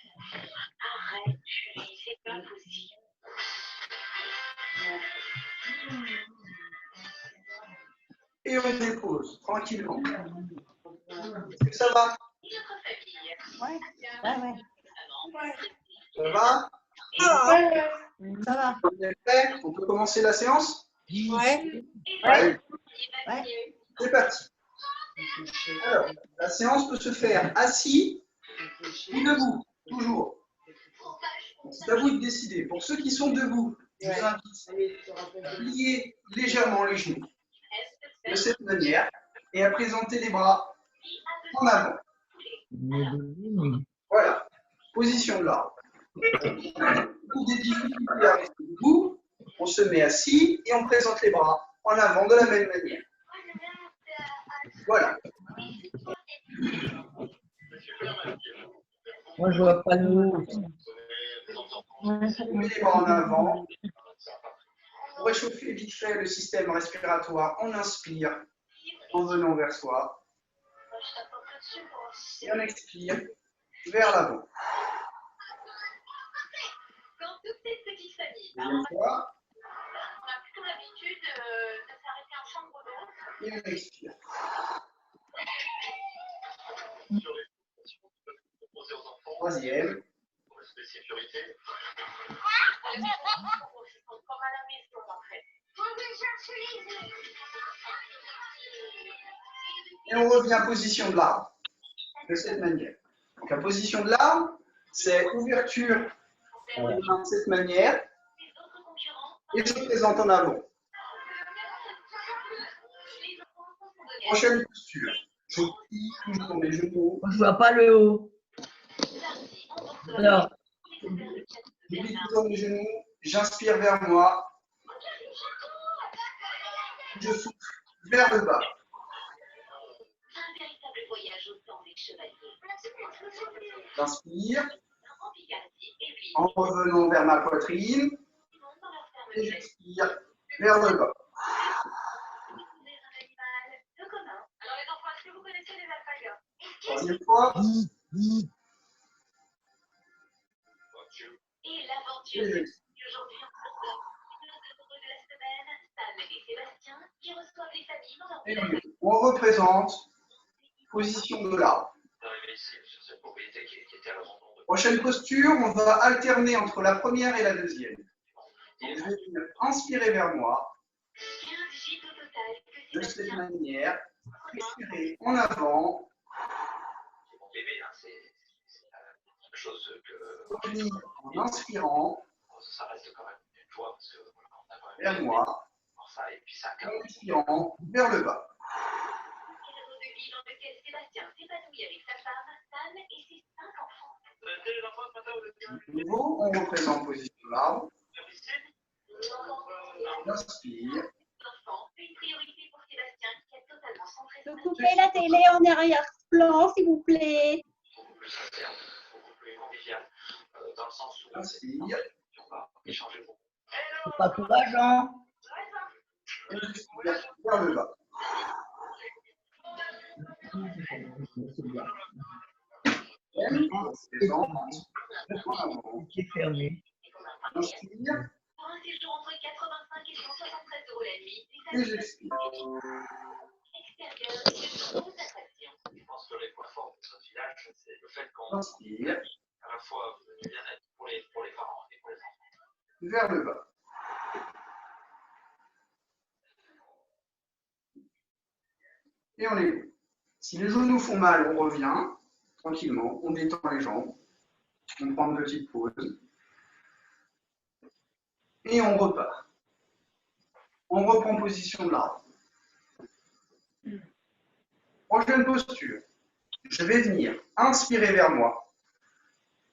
Arrête, chérie, c'est pas possible. Et on dépose tranquillement. Est-ce que ça va? Ouais. Ouais, ouais. Ça va? Ça va. On est prêt? On peut commencer la séance? Ouais. Allez, Ouais. c'est parti. Alors, la séance peut se faire assis ou debout, toujours. C'est à vous de décider. Pour ceux qui sont debout, je vous invite à plier légèrement les genoux de cette manière et à présenter les bras en avant. Voilà, position de l'arbre. Pour des difficultés à rester debout, on se met assis et on présente les bras en avant de la même manière. Voilà. Moi, je vois pas le mot. On met les bras en avant. Pour réchauffer vite fait le système respiratoire, on inspire en venant vers soi. Et on expire vers l'avant. Quand toute cette petite famille, Deuxième fois. on a plutôt l'habitude de s'arrêter en chambre d'eau. Et on expire. Troisième. Comme à la maison, en fait. Et on revient en position de l'arbre, de cette manière. Donc la position de l'arbre, c'est ouverture des mains de cette manière, et je présente en avant. Prochaine posture. Je plie toujours mes genoux. Moi, je vois pas le haut. Alors, Je plie toujours mes genoux, j'inspire vers moi, je souffle vers le bas. Un véritable voyage au temps des chevaliers. J'inspire En Picardie, et puis, en revenant vers ma poitrine, dans leur ferme et j'expire vers le bas. découvrir un animal peu commun. Alors les enfants, est-ce que vous connaissez les alpagas? Troisième fois, Et l'aventure et de j'expire. aujourd'hui en cours de l'amoureux de la semaine, Sam et Sébastien, qui reçoivent les familles dans leur Et village. on représente position de l'arbre. Prochaine posture, on va alterner entre la première et la deuxième. Donc, je vais venir inspirer vers moi, 15 gîtes au total que de cette Sébastien manière, expirer en avant, revenir en inspirant vers moi, en expirant vers le bas. cadeau de vie dans lequel Sébastien s'épanouit avec sa femme, Sam et ses 5 enfants. De nouveau, on représente position de l'arbre. J'inspire. Enfants, une priorité pour Sébastien qui a totalement centré Je son peux couper la télé en arrière-plan, s'il vous plaît. J'inspire. c'est pas courageant. Et j'expire vers le bas. Qui est fermé. J'inspire Pour un séjour entre 85 et 173 € la nuit, et j'expire. extérieur et de grosses attractions. Je pense que les points forts de ce village, c'est le fait qu'on J'inspire à la fois du bien-être pour les parents et pour les enfants. vers le bas. Et on est bon. Si les genoux font mal, on revient tranquillement, on détend les jambes, on prend une petite pause et on repart. On reprend position de l'arbre. Prochaine posture. Je vais venir inspirer vers moi,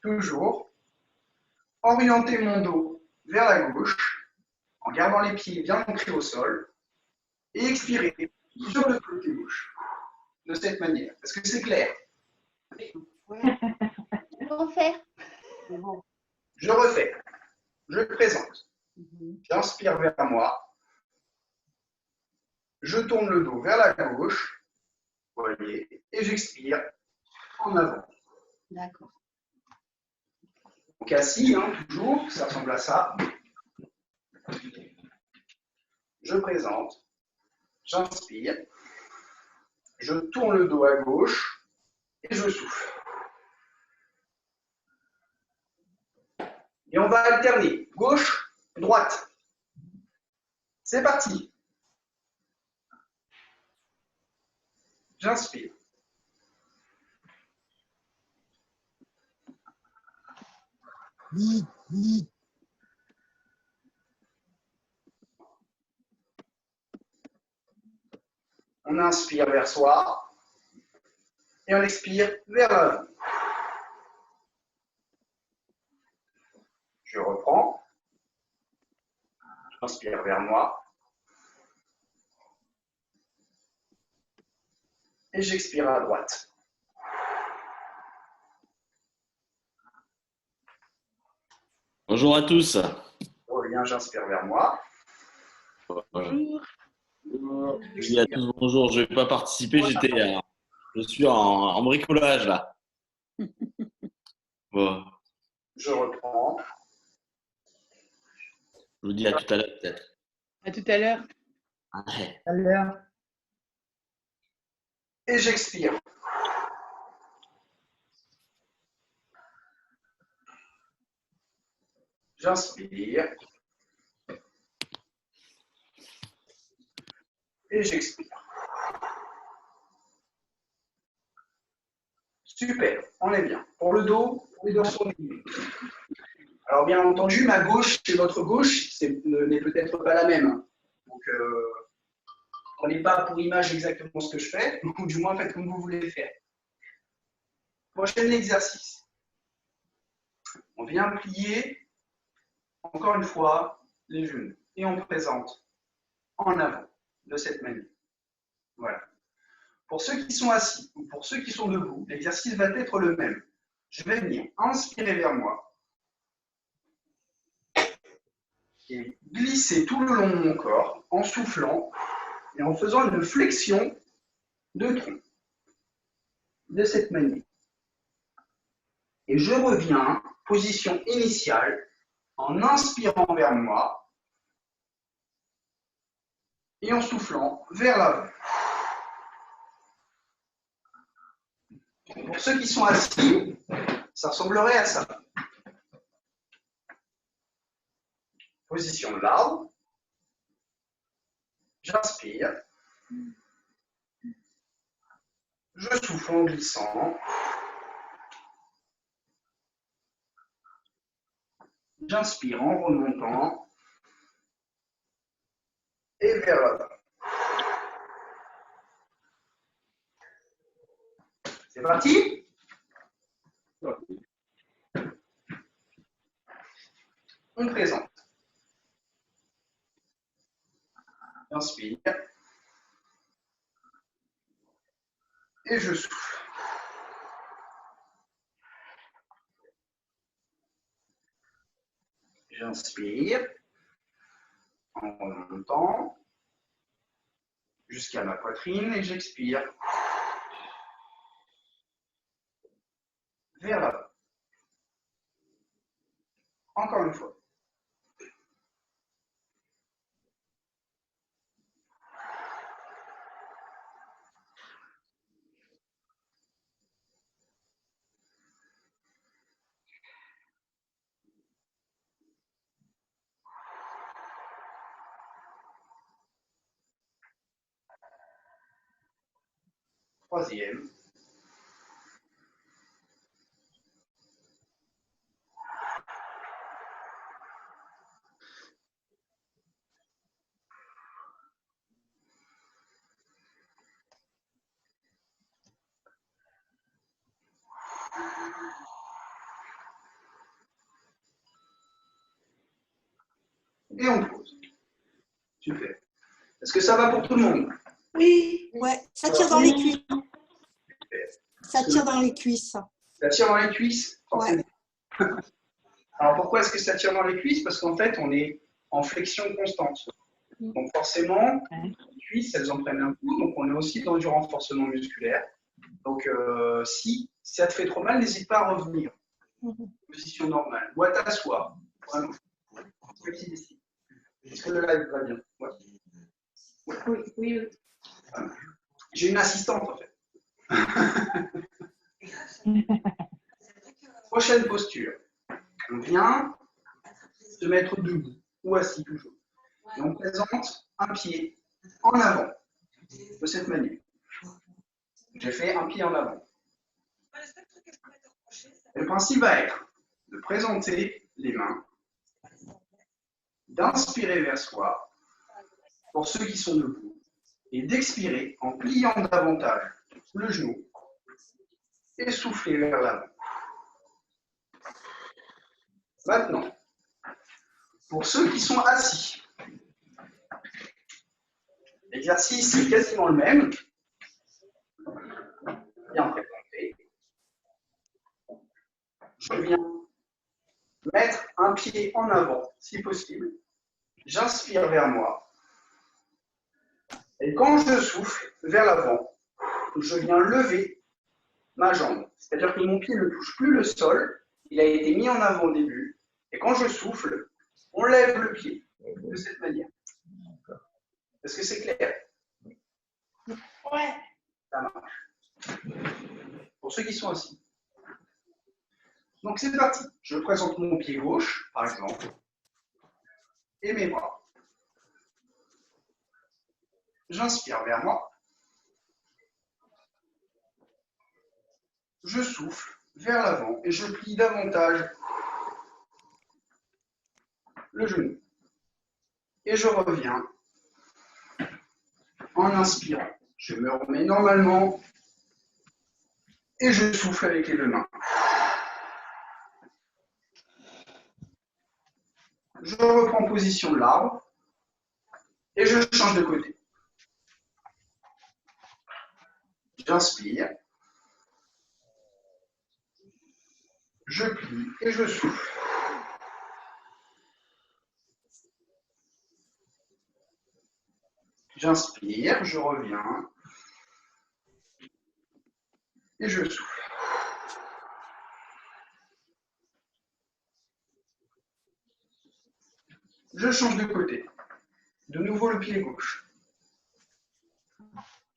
toujours, orienter mon dos vers la gauche, en gardant les pieds bien ancrés au sol, et expirer sur le côté gauche, de cette manière. Est-ce que c'est clair? Refaire. Je refais, je présente. J'inspire vers moi, Je tourne le dos vers la gauche, vous voyez, et j'expire en avant. D'accord. Donc assis, hein, toujours, ça ressemble à ça. Je présente, j'inspire, je tourne le dos à gauche et je souffle. Et on va alterner gauche, droite. C'est parti. J'inspire. On inspire vers soi et on expire vers l'avant. Je reprends. J'inspire vers moi. Et j'expire à droite. Bonjour à tous. Je reviens, j'inspire vers moi. Bonjour. Je dis à tous bonjour. Je ne vais pas participer. Je suis en bricolage là. Bon, Je reprends. je vous dis à tout à l'heure peut-être. À tout à l'heure. Ouais. À l'heure. Et j'expire. J'inspire. Et j'expire. Super, on est bien. Pour le dos, les dorsaux liés. Alors bien entendu, ma gauche et votre gauche n'est peut-être pas la même. Donc, prenez pas pour image exactement ce que je fais, ou du moins faites comme vous voulez faire. Prochain exercice. On vient plier, encore une fois, les genoux. Et on présente en avant, de cette manière. Voilà. Pour ceux qui sont assis ou pour ceux qui sont debout, l'exercice va être le même. Je vais venir inspirer vers moi et glisser tout le long de mon corps en soufflant et en faisant une flexion de tronc. De cette manière. Et je reviens, position initiale, en inspirant vers moi et en soufflant vers l'avant. Pour ceux qui sont assis, ça ressemblerait à ça. Position de l'arbre. J'inspire. Je souffle en glissant. J'inspire en remontant. Et vers l'avant. C'est parti? On présente. J'inspire. Et je souffle. J'inspire en remontant jusqu'à ma poitrine et j'expire vers l'avant. Encore une fois. Troisième. Et on pose. Super. Est-ce que ça va pour tout le monde? Oui. Ouais, ça tire dans les cuisses. Super. Ça tire dans les cuisses. Ça tire dans les cuisses? Ouais. Alors pourquoi est-ce que ça tire dans les cuisses? Parce qu'en fait, on est en flexion constante. Donc forcément, cuisses, elles en prennent un coup, donc on est aussi dans du renforcement musculaire. Donc, si ça te fait trop mal, n'hésite pas à revenir. Position normale. Ou à t'asseoir. Vraiment. Est-ce que le live va bien? Ouais. Oui. J'ai une assistante, en fait. Prochaine posture. On vient se mettre debout ou assis toujours. Et on présente un pied en avant, de cette manière. J'ai fait un pied en avant. Le principe va être de présenter les mains, d'inspirer vers soi, pour ceux qui sont debout, et d'expirer en pliant davantage le genou et souffler vers l'avant. Maintenant, pour ceux qui sont assis, l'exercice est quasiment le même. Bien présenté. Je viens mettre un pied en avant, si possible. J'inspire vers moi. Et quand je souffle vers l'avant, je viens lever ma jambe. C'est-à-dire que mon pied ne touche plus le sol. Il a été mis en avant au début. Et quand je souffle, on lève le pied de cette manière. Est-ce que c'est clair? Ouais. Ça marche. Pour ceux qui sont assis. Donc c'est parti. Je présente mon pied gauche, par exemple, et mes bras. J'inspire vers moi. Je souffle vers l'avant et je plie davantage le genou. Et je reviens en inspirant. Je me remets normalement et je souffle avec les deux mains. Je reprends position de l'arbre et je change de côté. J'inspire, je plie et je souffle. J'inspire, je reviens et je souffle. Je change de côté. De nouveau le pied gauche.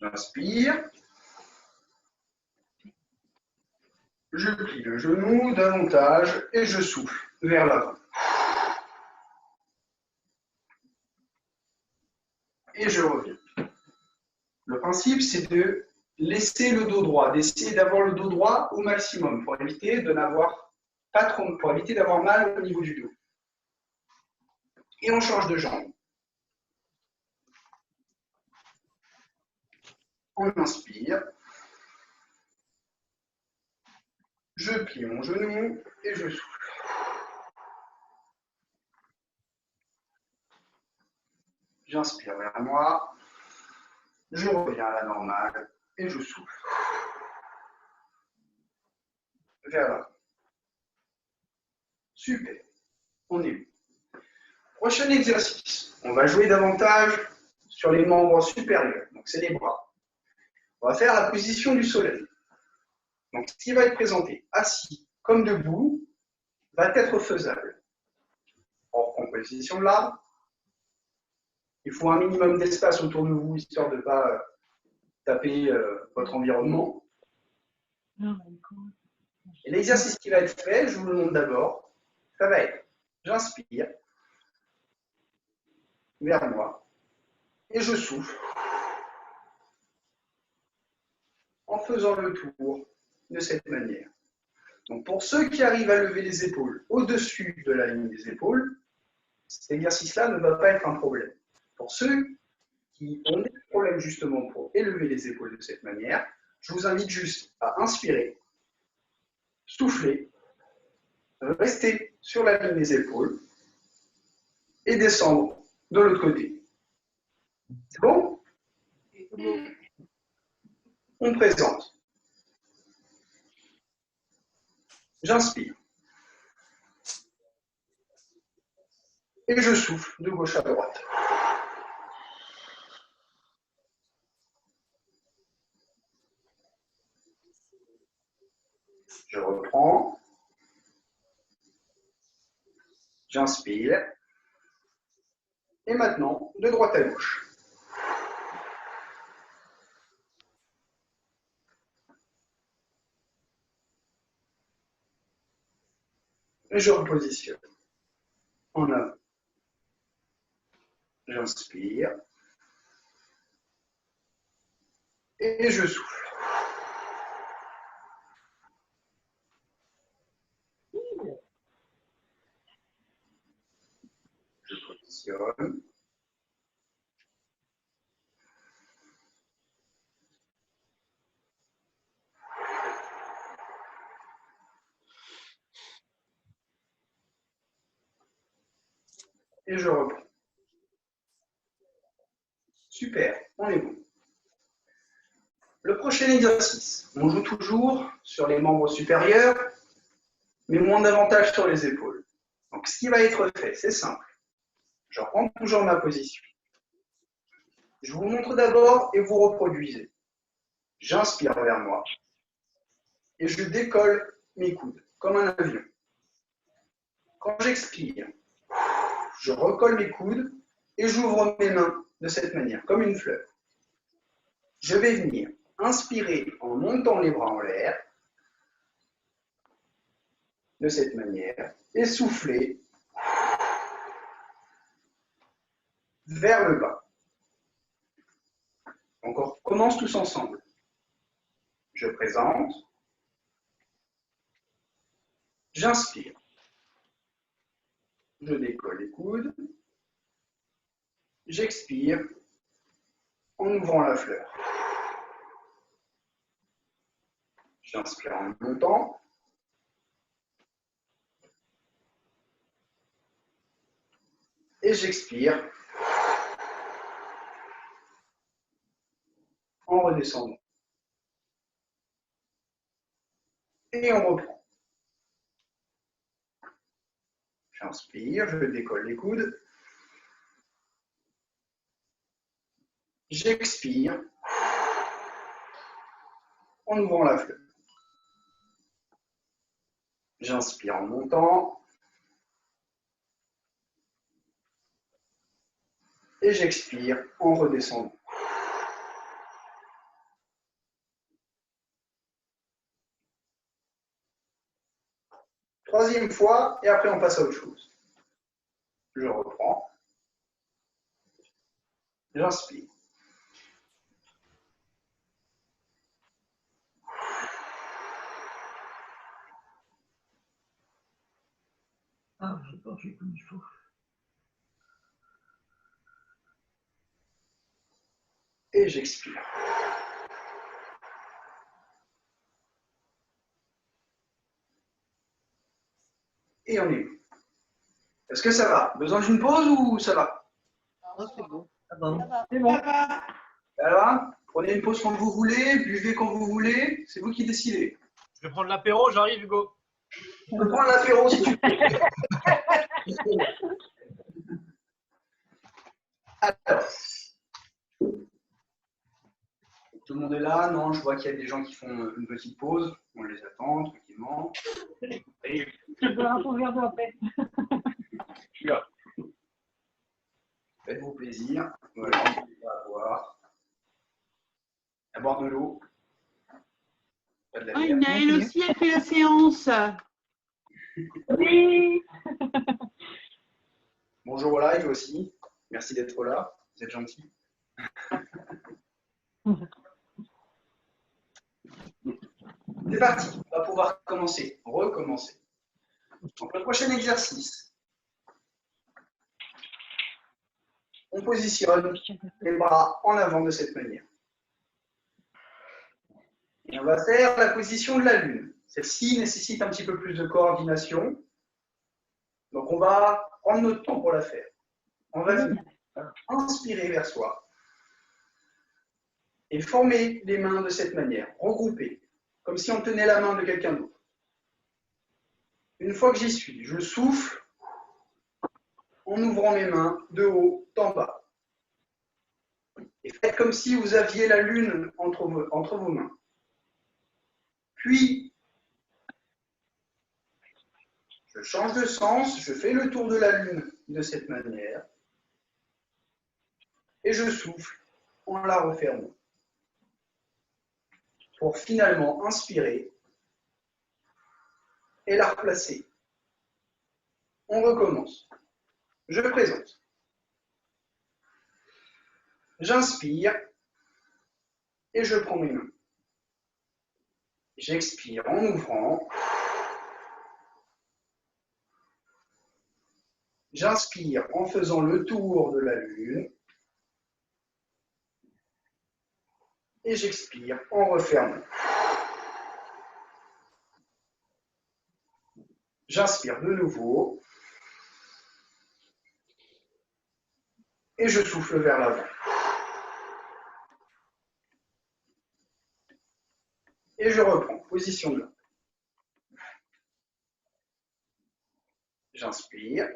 J'inspire. Je plie le genou davantage et je souffle vers l'avant. Et je reviens. Le principe, c'est de laisser le dos droit, d'essayer d'avoir le dos droit au maximum pour éviter de n'avoir pas trop, pour éviter d'avoir mal au niveau du dos. Et on change de jambe. On inspire. Je plie mon genou et je souffle. J'inspire vers moi. Je reviens à la normale et je souffle. Vers là. Super. On est bon. Prochain exercice. On va jouer davantage sur les membres supérieurs. Donc, c'est les bras. On va faire la position du soleil. Donc, ce qui va être présenté assis comme debout va être faisable. On reprend position de l'arbre. Il faut un minimum d'espace autour de vous, histoire de ne pas taper votre environnement. Et l'exercice qui va être fait, je vous le montre d'abord, ça va être, j'inspire vers moi et je souffle en faisant le tour de cette manière. Donc pour ceux qui arrivent à lever les épaules au-dessus de la ligne des épaules, cet exercice-là ne va pas être un problème. Pour ceux qui ont des problèmes justement pour élever les épaules de cette manière, je vous invite juste à inspirer, souffler, rester sur la ligne des épaules et descendre de l'autre côté. C'est bon? On présente. J'inspire. Et je souffle de gauche à droite. Je reprends. J'inspire. Et maintenant, de droite à gauche. Et je repositionne. En avant. J'inspire. Et je souffle. Je positionne. Et je reprends. Super, on est bon. Le prochain exercice, on joue toujours sur les membres supérieurs, mais moins davantage sur les épaules. Donc ce qui va être fait, c'est simple. Je reprends toujours ma position. Je vous montre d'abord et vous reproduisez. J'inspire vers moi et je décolle mes coudes comme un avion. Quand j'expire, je recolle mes coudes et j'ouvre mes mains de cette manière, comme une fleur. Je vais venir inspirer en montant les bras en l'air, de cette manière, et souffler vers le bas. Donc on recommence tous ensemble. Je présente, j'inspire, je décolle les coudes, j'expire en ouvrant la fleur. J'inspire en montant, et j'expire en redescendant. Et on reprend. J'inspire, je décolle les coudes. J'expire en ouvrant la fleur. J'inspire en montant. Et j'expire en redescendant. Troisième fois, et après on passe à autre chose. Je reprends. J'inspire. Ah, j'ai pas fait comme il faut. Et j'expire. Et on est bon. Est-ce que ça va? Besoin d'une pause ou ça va? Oh, c'est bon. Ah bon. C'est bon. Alors, prenez une pause quand vous voulez, buvez quand vous voulez, c'est vous qui décidez. Je vais prendre l'apéro, j'arrive, Hugo. Tu peux prendre l'apéro si tu veux. Alors, tout le monde est là? Non, je vois qu'il y a des gens qui font une petite pause. On les attend tranquillement. Je peux un peu verre d'eau après. Je suis là. Faites-vous plaisir. Voilà, on va boire. À boire de l'eau. Pas de la bière. Naël aussi a fait la séance. Oui. Bonjour au live aussi. Merci d'être là. Vous êtes gentil. C'est parti. On va pouvoir commencer. Recommencer. Donc, le prochain exercice. On positionne les bras en avant de cette manière. Et on va faire la position de la lune. Celle-ci nécessite un petit peu plus de coordination. Donc, on va prendre notre temps pour la faire. On va venir inspirer vers soi et former les mains de cette manière, regrouper, comme si on tenait la main de quelqu'un d'autre. Une fois que j'y suis, je souffle en ouvrant mes mains de haut en bas. Et faites comme si vous aviez la lune entre vos mains. Puis, change de sens, je fais le tour de la Lune de cette manière et je souffle en la refermant pour finalement inspirer et la replacer. On recommence. Je présente. J'inspire et je prends mes mains. J'expire en ouvrant. J'inspire en faisant le tour de la Lune. Et j'expire en refermant. J'inspire de nouveau. Et je souffle vers l'avant. Et je reprends, position de main. J'inspire.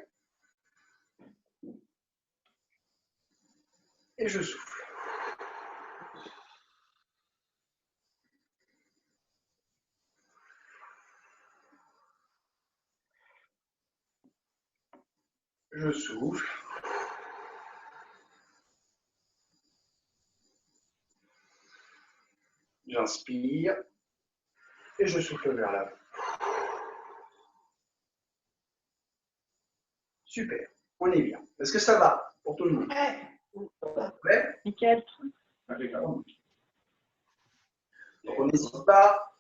Et je souffle. Je souffle. J'inspire. Et je souffle vers l'avant. Super, on est bien. Est-ce que ça va pour tout le monde? Ouais. Nickel. Donc on n'hésite pas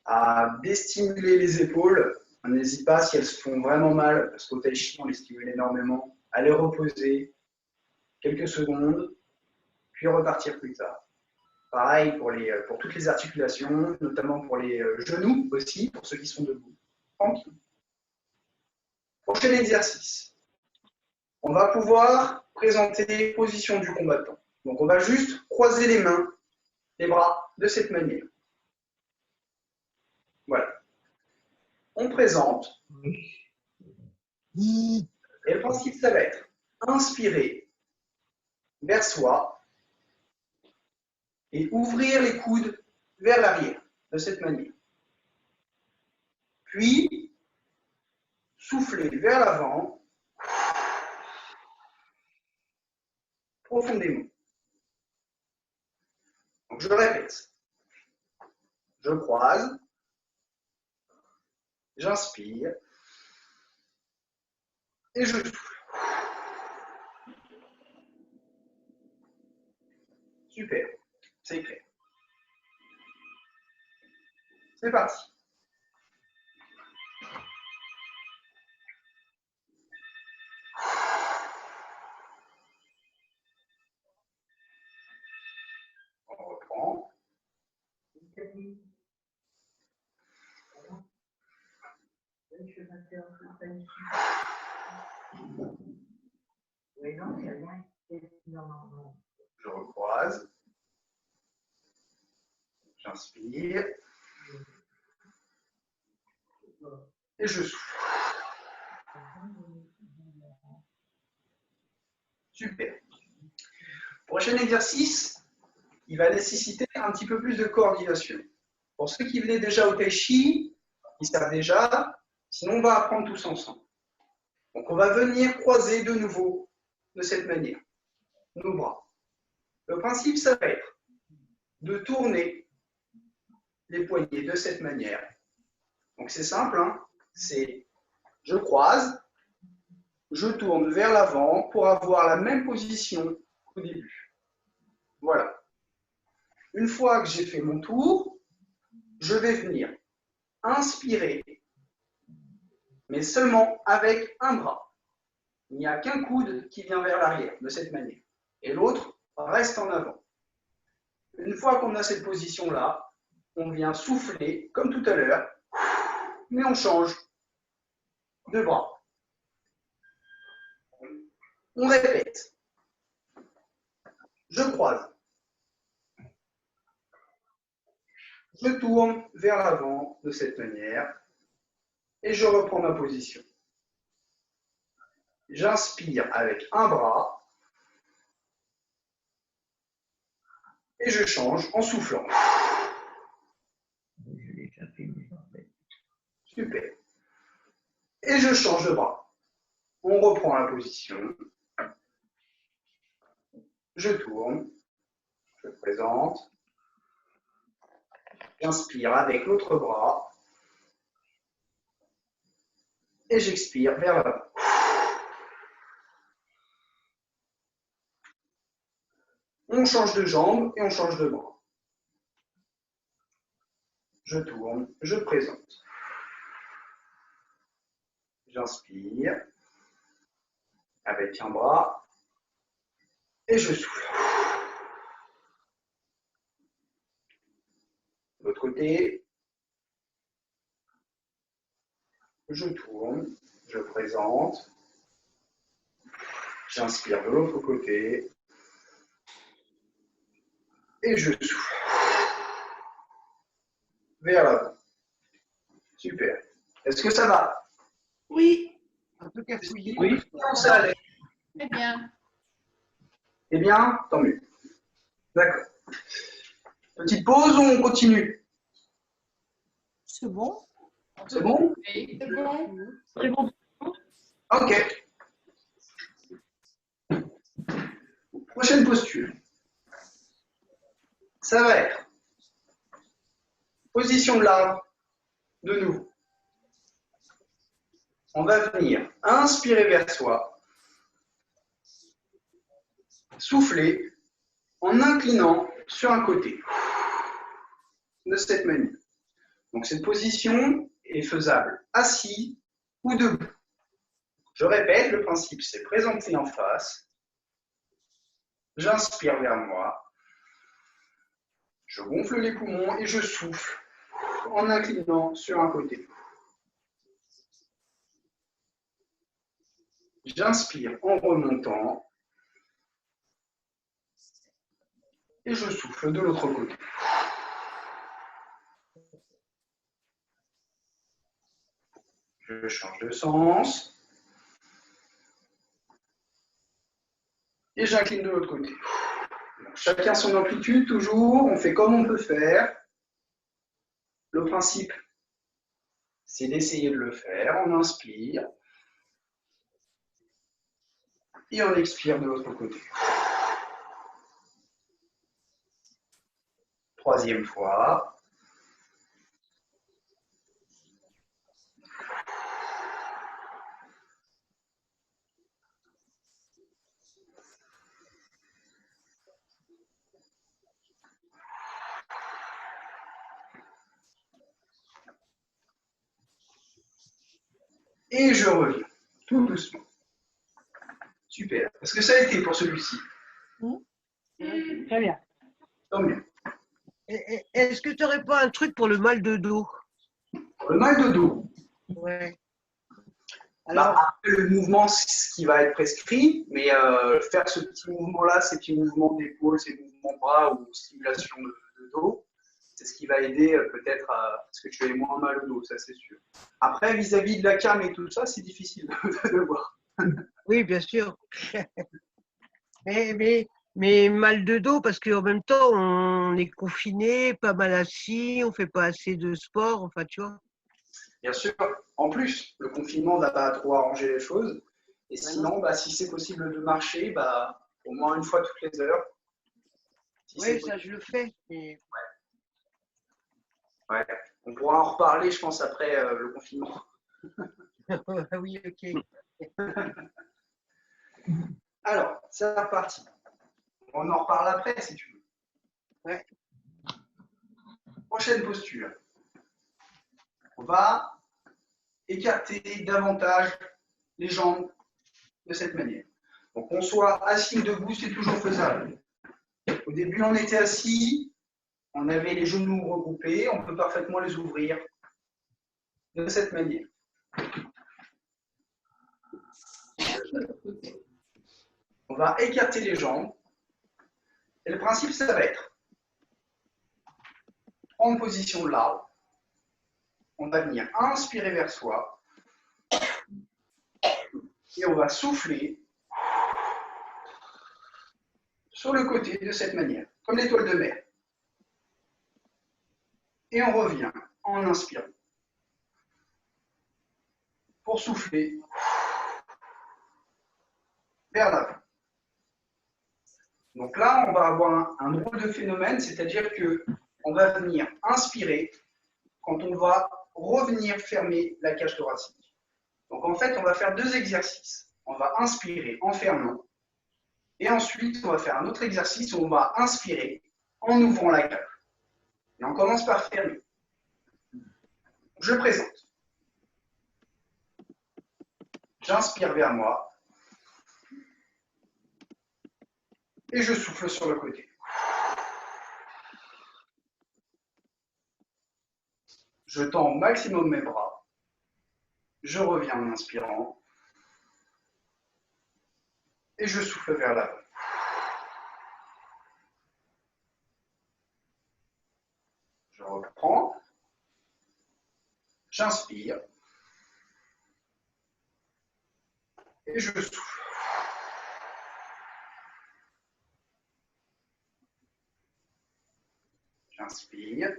à déstimuler les épaules. On n'hésite pas si elles se font vraiment mal, parce qu'au tai chi, on les stimule énormément, à les reposer quelques secondes, puis repartir plus tard. Pareil pour toutes les articulations, notamment pour les genoux aussi, pour ceux qui sont debout. Tranquille. Prochain exercice. On va pouvoir présenter position du combattant. Donc on va juste croiser les mains, les bras de cette manière. Voilà. On présente. Et le principe, ça va être inspirer vers soi et ouvrir les coudes vers l'arrière de cette manière. Puis, souffler vers l'avant profondément. Donc je répète. Je croise. J'inspire. Et je souffle. Super. C'est clair. C'est parti. On reprend. Je recroise. J'inspire. Et je souffle. Super. Prochain exercice, il va nécessiter un petit peu plus de coordination. Pour ceux qui venaient déjà au tai chi, ils savent déjà, sinon on va apprendre tous ensemble. Donc on va venir croiser de nouveau de cette manière nos bras. Le principe, ça va être de tourner les poignets de cette manière. Donc c'est simple, hein, c'est je croise, je tourne vers l'avant pour avoir la même position qu'au début. Voilà. Une fois que j'ai fait mon tour, je vais venir inspirer, mais seulement avec un bras. Il n'y a qu'un coude qui vient vers l'arrière, de cette manière. Et l'autre reste en avant. Une fois qu'on a cette position-là, on vient souffler, comme tout à l'heure, mais on change de bras. On répète. Je croise. Je tourne vers l'avant de cette manière et je reprends ma position. J'inspire avec un bras et je change en soufflant. Super. change de bras. On reprend la position. Je tourne. Je présente. J'inspire avec l'autre bras. Et j'expire vers l'avant. On change de jambe et on change de bras. Je tourne, je présente. J'inspire avec un bras et je souffle. De l'autre côté, je tourne, je présente. J'inspire de l'autre côté et je souffle. Vers l'avant. Super. Est-ce que ça va? Oui. Un peu cafouillé. Oui, ça allait. Très bien. Eh bien, tant mieux. D'accord. Petite pause ou on continue? C'est bon? C'est bon? Oui. C'est bon. C'est bon. Ok. Prochaine posture. Ça va être position de l'arbre, de nouveau. On va venir inspirer vers soi, souffler en inclinant sur un côté, de cette manière. Donc cette position est faisable assis ou debout. Je répète, le principe c'est présenter en face, j'inspire vers moi, je gonfle les poumons et je souffle en inclinant sur un côté. J'inspire en remontant et je souffle de l'autre côté. Je change de sens et j'incline de l'autre côté. Donc, chacun son amplitude, toujours, on fait comme on peut faire. Le principe, c'est d'essayer de le faire. On inspire et on expire de l'autre côté. Troisième fois. Et je reviens, tout doucement. Super. Est-ce que ça a été pour celui-ci? Très bien. Tant mieux. Est-ce que tu n'aurais pas un truc pour le mal de dos? Pour le mal de dos. Ouais. Alors, Alors, après, le mouvement, c'est ce qui va être prescrit, mais faire ce petit mouvement-là, ces petits mouvements d'épaule, ces mouvements de bras ou stimulation de dos, c'est ce qui va aider peut-être à ce que tu aies moins mal au dos, ça c'est sûr. Après, vis-à-vis de la cam et tout ça, c'est difficile de voir. oui, bien sûr. mais mal de dos, parce qu'en même temps, on est confiné, pas mal assis, on ne fait pas assez de sport, enfin, tu vois. Bien sûr, en plus, le confinement n'a pas trop arrangé les choses. Et sinon, si c'est possible de marcher, au moins une fois toutes les heures. Si Oui, ça, je le fais. Mais... Ouais. On pourra en reparler, je pense, après le confinement. oui, ok. Alors, c'est reparti. On en reparle après, si tu veux. Ouais. Prochaine posture. On va écarter davantage les jambes de cette manière. Donc, qu'on soit assis ou debout, c'est toujours faisable. Au début, on était assis, on avait les genoux regroupés, on peut parfaitement les ouvrir de cette manière. On va écarter les jambes. Et le principe, ça va être prendre position de l'arbre. On va venir inspirer vers soi. Et on va souffler sur le côté de cette manière, comme l'étoile de mer. Et on revient en inspirant. pour souffler vers l'avant. Donc là, on va avoir un drôle de phénomène, c'est-à-dire qu'on va venir inspirer quand on va revenir fermer la cage thoracique. Donc en fait, on va faire deux exercices. On va inspirer en fermant, et ensuite, on va faire un autre exercice où on va inspirer en ouvrant la cage. Et on commence par fermer. Je présente. J'inspire vers moi. Et je souffle sur le côté. Je tends au maximum mes bras. Je reviens en inspirant. Et je souffle vers l'avant. Je reprends. J'inspire. Et je souffle. J'inspire.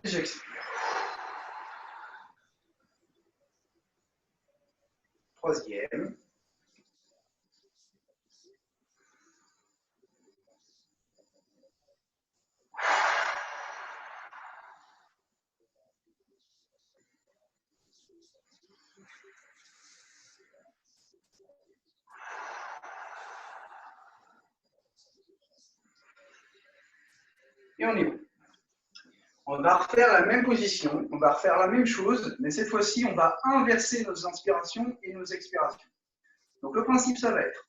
Et j'expire. Troisième. Et on est bon. On va refaire la même position, on va refaire la même chose, mais cette fois-ci, on va inverser nos inspirations et nos expirations. Donc le principe, ça va être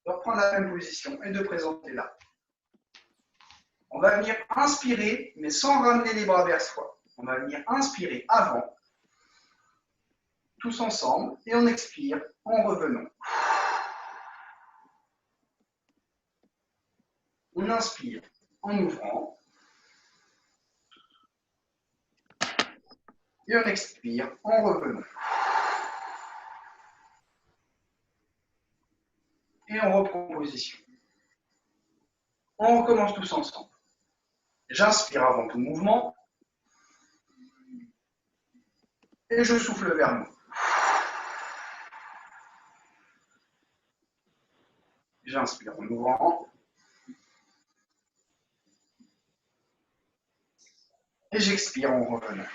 de reprendre la même position et de présenter là. On va venir inspirer, mais sans ramener les bras vers soi. On va venir inspirer avant, tous ensemble, et on expire en revenant. On inspire en ouvrant. Et on expire en revenant. Et on reprend position. On recommence tous ensemble. J'inspire avant tout mouvement. Et je souffle vers moi. J'inspire en ouvrant. Et j'expire en revenant.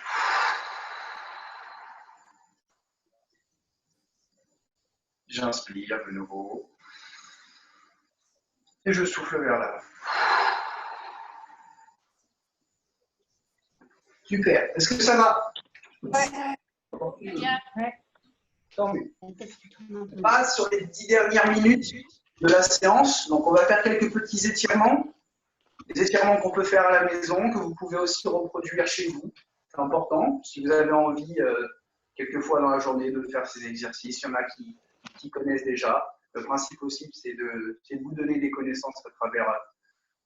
J'inspire de nouveau. Et je souffle vers l'avant. Super. Est-ce que ça va? Ouais. Tant mieux. On passe sur les 10 dernières minutes de la séance. Donc, on va faire quelques petits étirements. Des étirements qu'on peut faire à la maison, que vous pouvez aussi reproduire chez vous. C'est important. Si vous avez envie, quelques fois dans la journée, de faire ces exercices, il y en a qui connaissent déjà. Le principe aussi, c'est de vous donner des connaissances à travers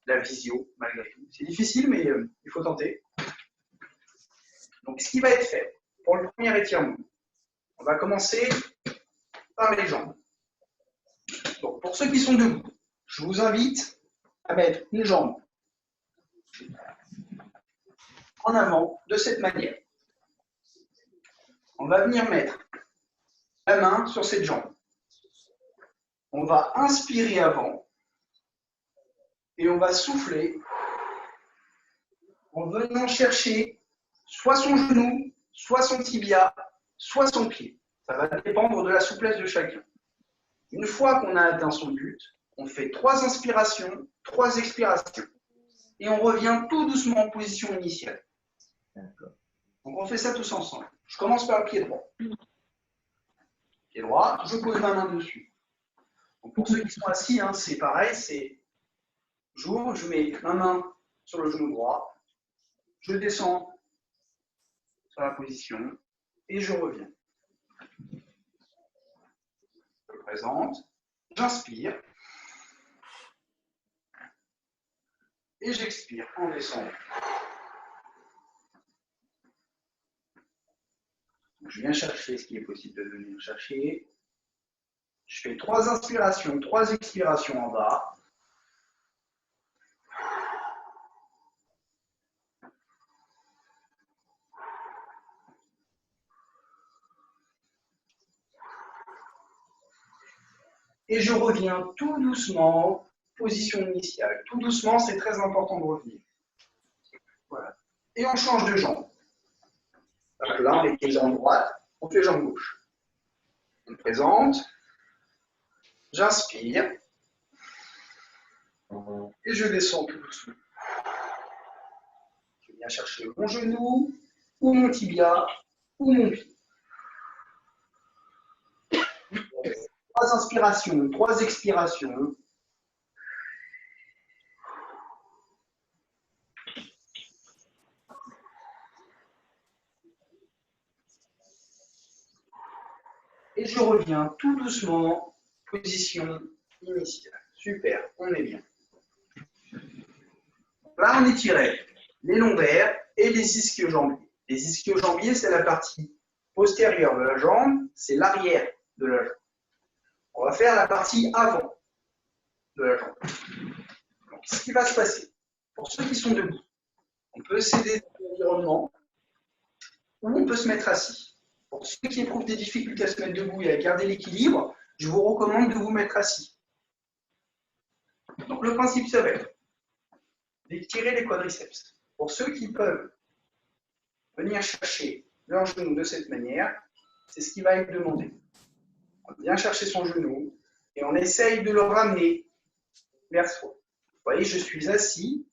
la visio, malgré tout. C'est difficile, mais il faut tenter. Donc, ce qui va être fait pour le premier étirement, on va commencer par les jambes. Donc, pour ceux qui sont debout, je vous invite à mettre une jambe en avant de cette manière. On va venir mettre la main sur cette jambe. On va inspirer avant et on va souffler en venant chercher soit son genou, soit son tibia, soit son pied. Ça va dépendre de la souplesse de chacun. Une fois qu'on a atteint son but, on fait 3 inspirations, 3 expirations. Et on revient tout doucement en position initiale. Donc on fait ça tous ensemble. Je commence par le pied droit. Pied droit, je pose ma main dessus. Donc pour ceux qui sont assis, c'est pareil, j'ouvre, je mets ma main sur le genou droit, je descends sur la position et je reviens. Je présente, j'inspire et j'expire en descendant. Je viens chercher ce qui est possible de venir chercher. Je fais 3 inspirations, 3 expirations en bas. Et je reviens tout doucement, position initiale. Tout doucement, c'est très important de revenir. Voilà. Et on change de jambe. Donc là, on était jambe droite, on fait jambe gauche. On me présente. J'inspire. Et je descends tout doucement. Je viens chercher mon genou, ou mon tibia, ou mon pied. 3 inspirations, 3 expirations. Et je reviens tout doucement, position initiale. Super, on est bien. Là, on étirait les lombaires et les ischio-jambiers. Les ischio-jambiers, c'est la partie postérieure de la jambe, c'est l'arrière de la jambe. On va faire la partie avant de la jambe. Donc, ce qui va se passer, pour ceux qui sont debout, on peut s'aider dans l'environnement ou on peut se mettre assis. Pour ceux qui éprouvent des difficultés à se mettre debout et à garder l'équilibre, je vous recommande de vous mettre assis. Donc, le principe, ça va être d'étirer les quadriceps. Pour ceux qui peuvent venir chercher leur genou de cette manière, c'est ce qui va être demandé. On vient chercher son genou et on essaye de le ramener vers soi. Vous voyez, je suis assis,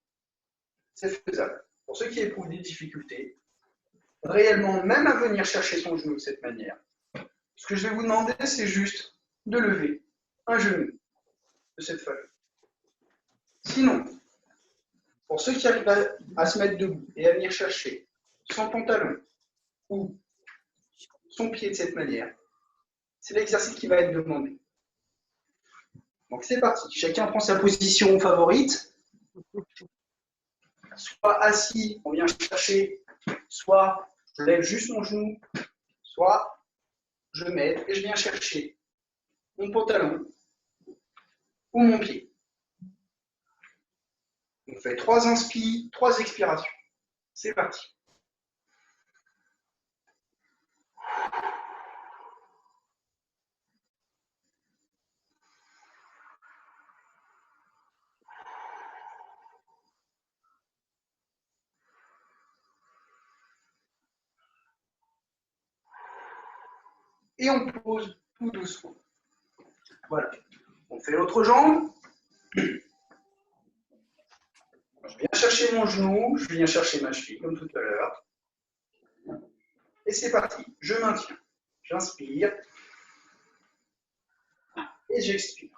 c'est faisable. Pour ceux qui éprouvent des difficultés, réellement, même à venir chercher son genou de cette manière, ce que je vais vous demander, c'est juste de lever un genou de cette façon. Sinon, pour ceux qui arrivent à se mettre debout et à venir chercher son pantalon ou son pied de cette manière, c'est l'exercice qui va être demandé. Donc c'est parti. Chacun prend sa position favorite. Soit assis, on vient chercher, soit je lève juste mon genou, soit je m'aide et je viens chercher mon pantalon ou mon pied. On fait 3 inspires, 3 expirations. C'est parti. Et on pose tout doucement. Voilà. On fait l'autre jambe. Je viens chercher mon genou, je viens chercher ma cheville, comme tout à l'heure. Et c'est parti. Je maintiens. J'inspire. Et j'expire.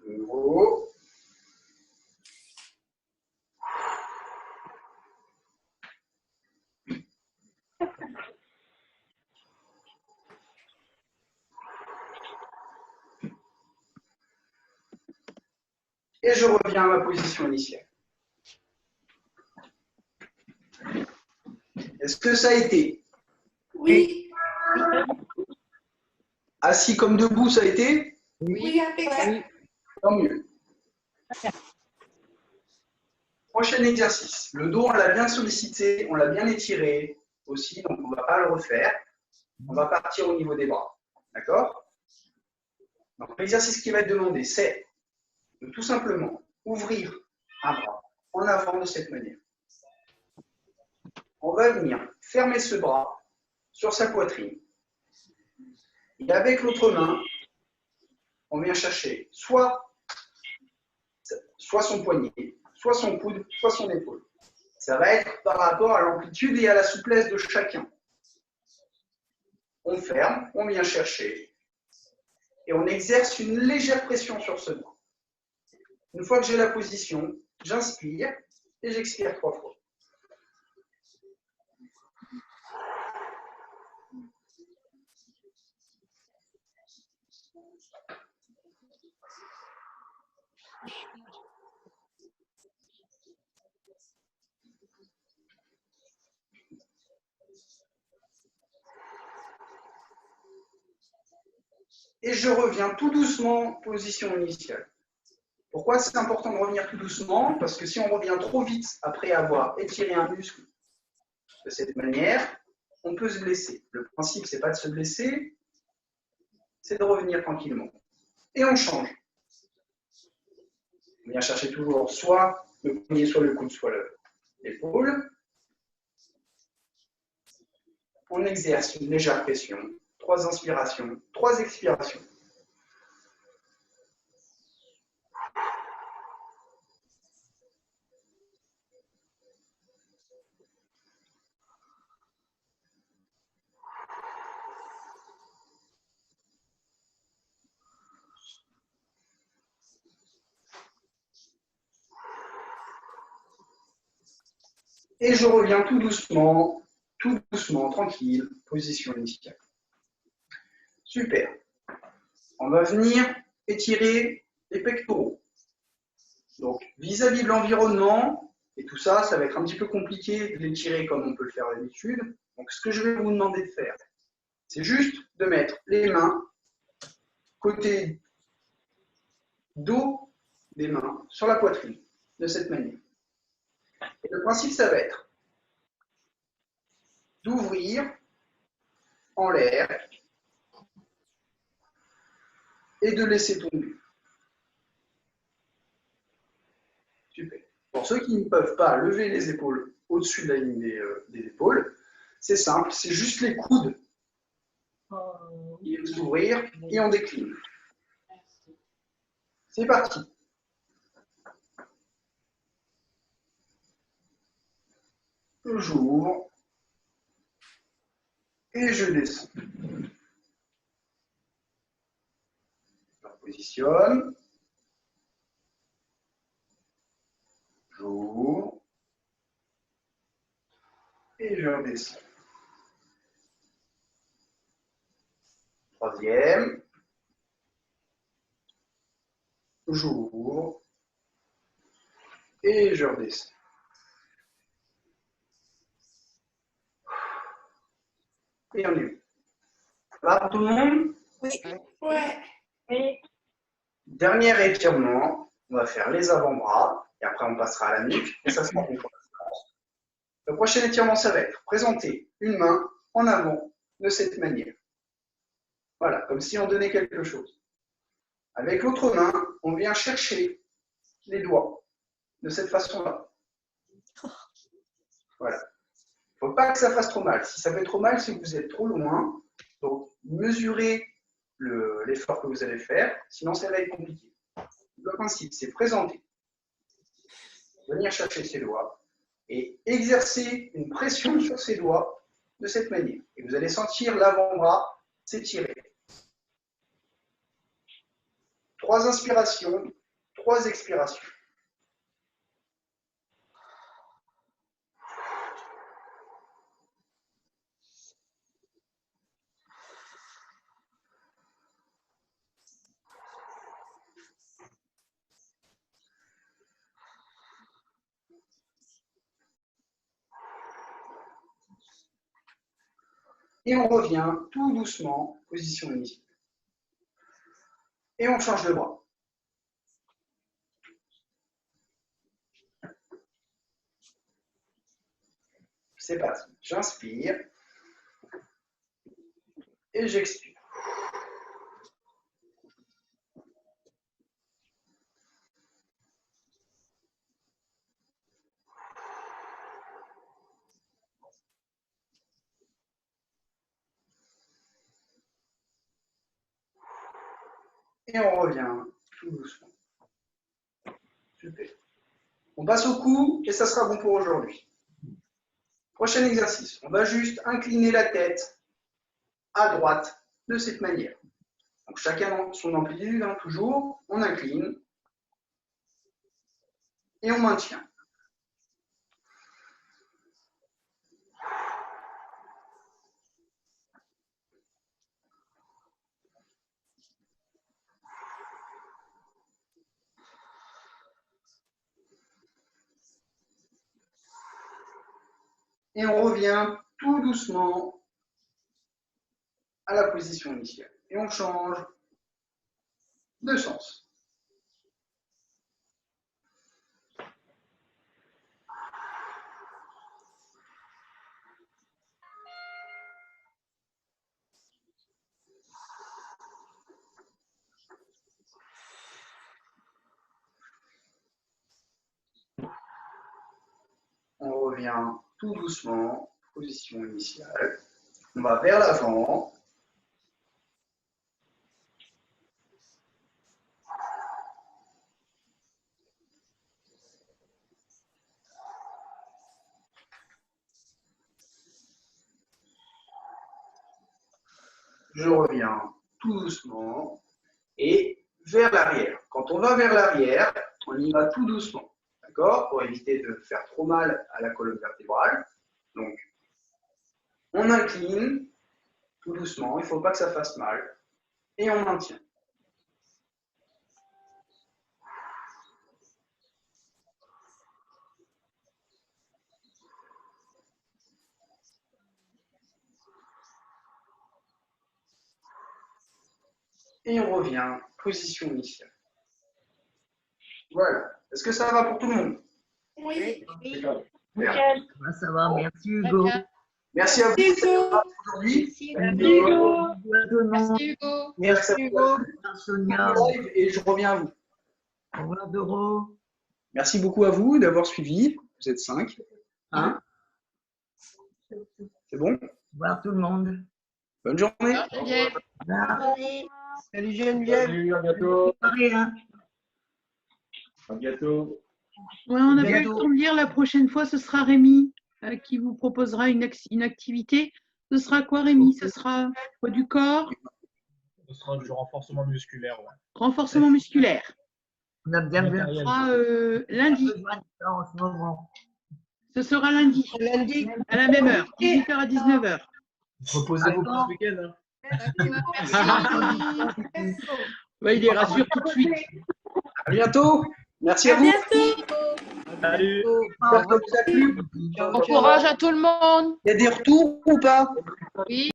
De nouveau. Et je reviens à ma position initiale. Est-ce que ça a été? Oui. Assis comme debout, ça a été? Oui, impeccable. Tant mieux. Prochain exercice. Le dos, on l'a bien sollicité, on l'a bien étiré aussi, donc on ne va pas le refaire. On va partir au niveau des bras. D'accord? Donc l'exercice qui va être demandé, c'est de tout simplement ouvrir un bras en avant de cette manière. On va venir fermer ce bras sur sa poitrine. Et avec l'autre main, on vient chercher soit son poignet, soit son coude, soit son épaule. Ça va être par rapport à l'amplitude et à la souplesse de chacun. On ferme, on vient chercher et on exerce une légère pression sur ce bras. Une fois que j'ai la position, j'inspire et j'expire 3 fois. Et je reviens tout doucement, position initiale. Pourquoi c'est important de revenir tout doucement? Parce que si on revient trop vite après avoir étiré un muscle de cette manière, on peut se blesser. Le principe, ce n'est pas de se blesser, c'est de revenir tranquillement. Et on change. On vient chercher toujours soit le poignet, soit le coude, soit l'épaule. On exerce une légère pression. 3 inspirations, 3 expirations. Et je reviens tout doucement, tranquille, position initiale. Super. On va venir étirer les pectoraux. Donc, vis-à-vis de l'environnement, et tout ça, ça va être un petit peu compliqué de l'étirer comme on peut le faire d'habitude. Donc, ce que je vais vous demander de faire, c'est juste de mettre les mains côté dos des mains sur la poitrine, de cette manière. Et le principe, ça va être d'ouvrir en l'air et de laisser tomber. Super. Pour ceux qui ne peuvent pas lever les épaules au-dessus de la ligne des épaules, c'est simple, c'est juste les coudes. Ils s'ouvrir et on décline. C'est parti. J'ouvre et je descends. Je repositionne. J'ouvre et je redescends. Troisième. J'ouvre et je redescends. Et on est où? Là pour tout le monde? Oui. Ouais. Dernier étirement, on va faire les avant-bras et après on passera à la nuque et ça sera bon pour la séance. Le prochain étirement, ça va être présenter une main en avant de cette manière. Voilà, comme si on donnait quelque chose. Avec l'autre main, on vient chercher les doigts de cette façon-là. Voilà. Il ne faut pas que ça fasse trop mal. Si ça fait trop mal, c'est que vous êtes trop loin. Donc, mesurez l'effort que vous allez faire, sinon ça va être compliqué. Le principe, c'est présenter, venir chercher ses doigts et exercer une pression sur ses doigts de cette manière. Et vous allez sentir l'avant-bras s'étirer. 3 inspirations, 3 expirations. Et on revient tout doucement, position initiale. Et on change de bras. C'est parti. J'inspire et j'expire. Et on revient tout doucement. Super. On passe au cou et ça sera bon pour aujourd'hui. Prochain exercice. On va juste incliner la tête à droite de cette manière. Donc chacun son amplitude, hein, toujours. On incline et on maintient. Et on revient tout doucement à la position initiale. Et on change de sens. revient tout doucement, position initiale. On va vers l'avant. Je reviens tout doucement et vers l'arrière. Quand on va vers l'arrière, on y va tout doucement, d'accord? Pour éviter de faire trop mal à la colonne vertébrale. Donc, on incline tout doucement, il ne faut pas que ça fasse mal, et on maintient. Et on revient, position initiale. Voilà. Est-ce que ça va pour tout le monde? Oui. Bien. Ça va, merci Hugo. Merci à vous aujourd'hui. Merci. Hugo. Merci Hugo. Merci Hugo. Sonia. Et je reviens à vous. Au revoir Doro. Merci beaucoup à vous d'avoir suivi. Vous êtes 5. Hein? C'est bon? Au revoir tout le monde. Bonne journée. Au revoir. Salut Geneviève. Salut, à bientôt. Pareil, hein. À bientôt. Ouais, on n'a pas eu Bientôt. le temps de lire. La prochaine fois, ce sera Rémi qui vous proposera une activité. Ce sera quoi, Rémi? Ce sera quoi, du corps? Ce sera du renforcement musculaire. Ouais. Renforcement musculaire. On a bien vu. Ce sera lundi. En ce moment. Ce sera lundi, Lundi. à la même heure, 18h à 19h. Reposez-vous pour ce week-end. Hein. Ouais, il les rassure tout de suite. À bientôt. Merci à vous. Salut. J'espère que ça vous a plu. Ciao, Bon ciao. courage à tout le monde. Il y a des retours ou pas? Oui.